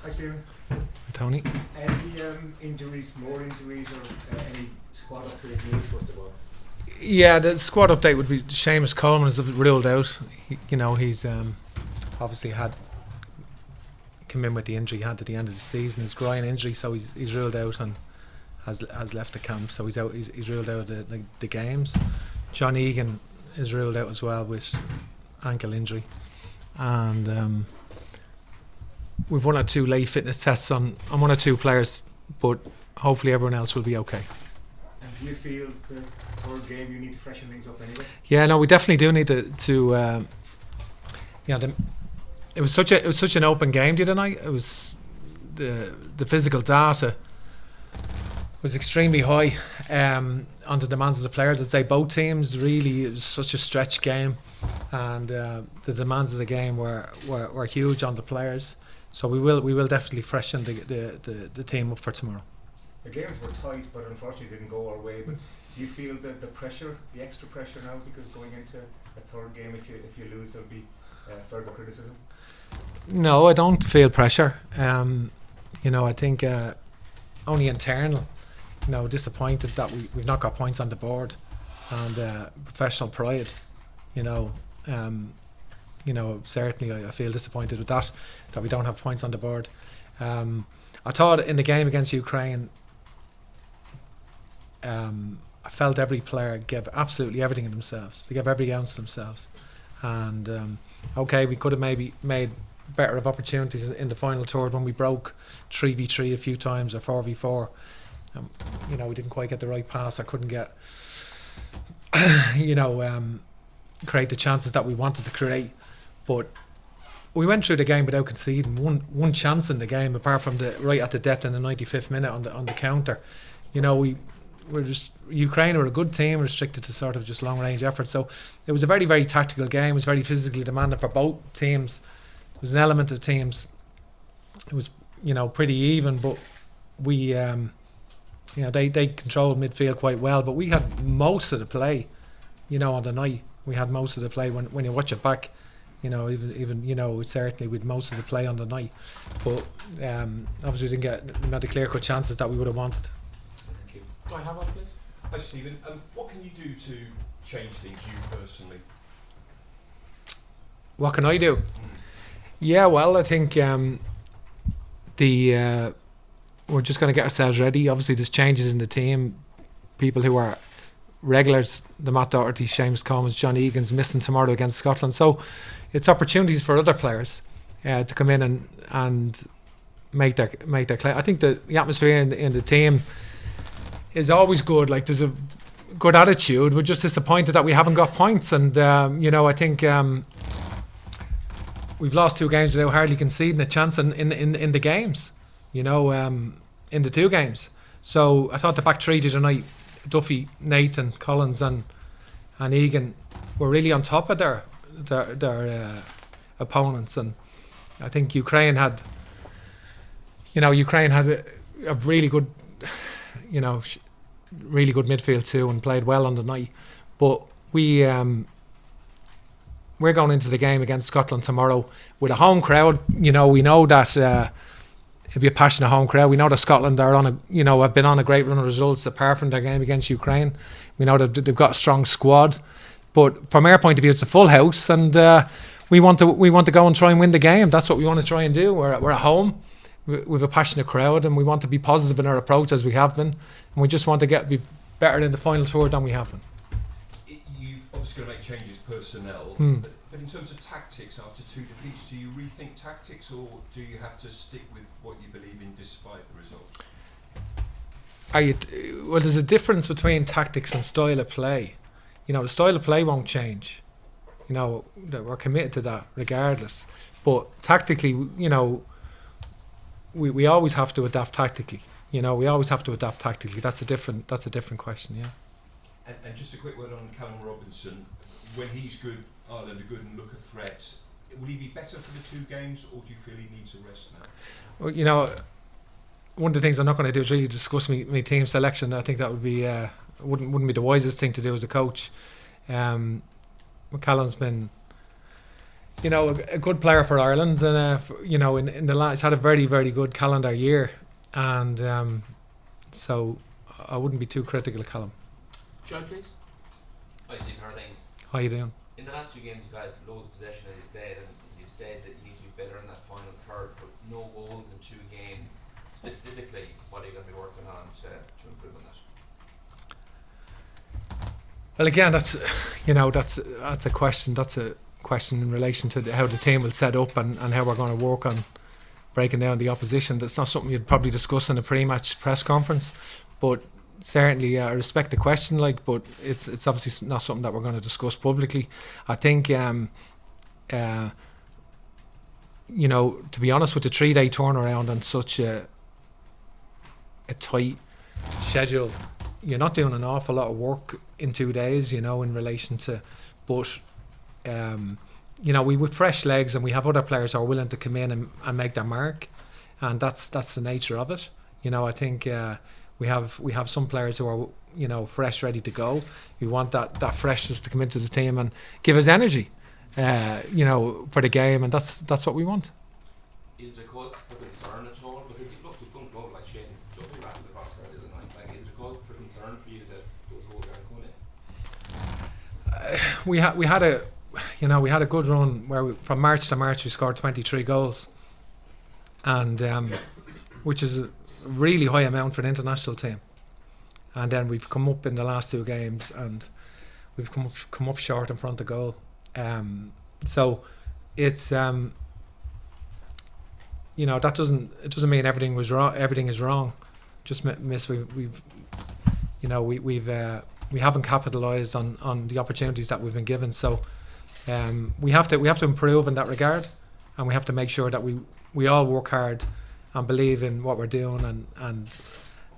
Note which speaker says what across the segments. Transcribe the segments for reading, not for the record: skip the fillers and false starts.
Speaker 1: Hi Stephen.
Speaker 2: Tony.
Speaker 1: Any injuries, more injuries, or any squad update news first of all?
Speaker 2: Yeah, the squad update would be Seamus Coleman is ruled out. He's obviously had come in with the injury he had at the end of the season, his groin injury, so he's ruled out and has left the camp. So he's out. He's ruled out the games. John Egan is ruled out as well with ankle injury, and we've 1 or 2 late fitness tests on 1 or 2 players, but hopefully everyone else will be okay.
Speaker 1: And do you feel the third game you need to freshen things up anyway?
Speaker 2: Yeah, no, we definitely do need to it was such an open game the other night. It was the physical data was extremely high on the demands of the players. I'd say both teams really, it was such a stretched game, and the demands of the game were huge on the players. So we will definitely freshen the team up for tomorrow.
Speaker 1: The games were tight, but unfortunately didn't go our way. But do you feel the pressure, the extra pressure now, because going into a third game, if you lose, there'll be further criticism?
Speaker 2: No, I don't feel pressure. I think only internal. Disappointed that we've not got points on the board, and professional pride. Certainly I feel disappointed with that we don't have points on the board. I thought in the game against Ukraine, I felt every player gave absolutely everything in themselves. They gave every ounce of themselves, and we could have maybe made better of opportunities in the final third when we broke 3v3 a few times or 4v4. We didn't quite get the right pass. I couldn't get create the chances that we wanted to create, but we went through the game without conceding one chance in the game, apart from the right at the death in the 95th minute on the counter. Ukraine were a good team, restricted to sort of just long range efforts. So it was a very, very tactical game. It was very physically demanding for both teams. There was an element of teams. It was pretty even, but we they controlled midfield quite well. But we had most of the play. On the night we had most of the play. When you watch it back, even certainly with most of the play on the night. But obviously we didn't get not the clear cut chances that we would have wanted.
Speaker 1: Thank you.
Speaker 3: Can I have one, please? Hi, Stephen. What can you do to change things, you personally?
Speaker 2: What can I do? Yeah, well, I think we're just going to get ourselves ready. Obviously, there's changes in the team. People who are regulars, the Matt Doherty, Seamus Coleman, John Egan's missing tomorrow against Scotland. So it's opportunities for other players to come in and make their claim. I think the atmosphere in the team is always good. Like, there's a good attitude. We're just disappointed that we haven't got points, and I think we've lost 2 games without hardly conceding a chance in the games. In the 2 games. So I thought the back 3 tonight, Duffy, Nathan, Collins, and Egan, were really on top of their opponents, and I think Ukraine had a really good, really good midfield too, and played well on the night. But we're going into the game against Scotland tomorrow with a home crowd. We know that it'll be a passionate home crowd. We know that Scotland are have been on a great run of results apart from their game against Ukraine. We know that they've got a strong squad, but from our point of view, it's a full house, and we want to go and try and win the game. That's what we want to try and do. We're at home with a passionate crowd, and we want to be positive in our approach as we have been, and we just want to be better in the final third than we have been.
Speaker 3: You obviously going to make changes personnel, but in terms of tactics, after 2 defeats, do you rethink tactics, or do you have to stick with what you believe in despite the result?
Speaker 2: Well, there's a difference between tactics and style of play. The style of play won't change. We're committed to that regardless. But tactically, we always have to adapt tactically. We always have to adapt tactically. That's a different question. Yeah.
Speaker 3: And just a quick word on Callum Robinson. When he's good, Ireland are good and look a threat. Will he be better for the 2 games, or do you feel he needs a rest now?
Speaker 2: Well, one of the things I'm not going to do is really discuss my team selection. I think that would be wouldn't be the wisest thing to do as a coach. Callum's been you know, a good player for Ireland, and you know, in the last, he's had a very, very good calendar year, and so I wouldn't be too critical of Callum.
Speaker 4: Joe, please.
Speaker 5: Hi, Steve. How are things?
Speaker 2: How you doing?
Speaker 5: In the last 2 games, you've had loads of possession, as you said, and you said that you need to be better in that final third, but no goals in 2 games. Specifically, what are you going to be working on to improve on that?
Speaker 2: Well, again, that's a question. That's a question in relation to how the team will set up and how we're going to work on breaking down the opposition. That's not something you'd probably discuss in a pre-match press conference, but certainly I respect the question. But it's obviously not something that we're going to discuss publicly. I think, you know, to be honest, with the 3-day turnaround and such a tight schedule, you're not doing an awful lot of work in 2 days, you know, in relation to, but you know, we with fresh legs, and we have other players who are willing to come in and make their mark, and that's the nature of it. You know, I think we have some players who are, you know, fresh, ready to go. We want that freshness to come into the team and give us energy, you know, for the game, and that's what we want.
Speaker 5: Is there cause for concern at all? Because you've looked at one club like Shane, jumping back to the crossbar, isn't it? Like, is there cause for concern for you that those goals aren't coming in?
Speaker 2: We had a good run where from March to March we scored 23 goals, and which is a really high amount for an international team. And then we've come up in the last 2 games, and we've come up short in front of goal. So it's you know, it doesn't mean everything was wrong. Everything is wrong. Just miss. We haven't capitalised on the opportunities that we've been given. So we have to improve in that regard, and we have to make sure that we all work hard and believe in what we're doing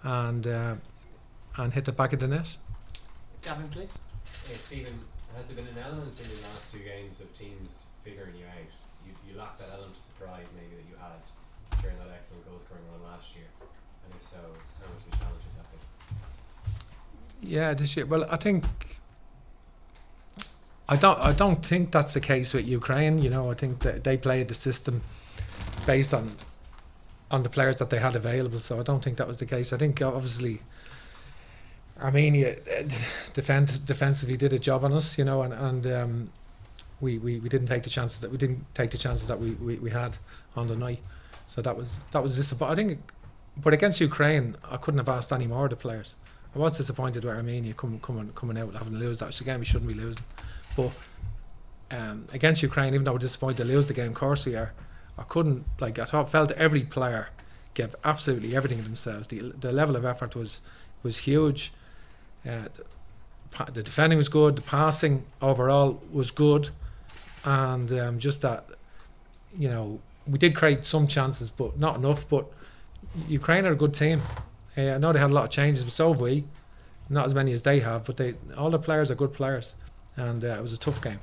Speaker 2: and hit the back of the net.
Speaker 4: Gavin, please.
Speaker 6: Hey, Stephen, has there been an element in the last 2 games of teams figuring you out? You lacked that element of surprise maybe that you had during that excellent goal scoring run last year, and if so, how much of a challenge has that been?
Speaker 2: Yeah, this year. Well, I think I don't think that's the case with Ukraine. You know, I think that they played the system based on the players that they had available. So I don't think that was the case. I think obviously Armenia defensively did a job on us. You know, and we didn't take the chances that we had on the night. So that was disappointing. I think, but against Ukraine, I couldn't have asked any more of the players. I was disappointed with Armenia coming out having to lose. That's a game we shouldn't be losing. But against Ukraine, even though we're disappointed to lose the game, of course we are. I felt every player gave absolutely everything of themselves. The level of effort was huge. The defending was good. The passing overall was good, and just that, you know, we did create some chances, but not enough. But Ukraine are a good team. I know they had a lot of changes, but so have we. Not as many as they have, but all the players are good players, and it was a tough game.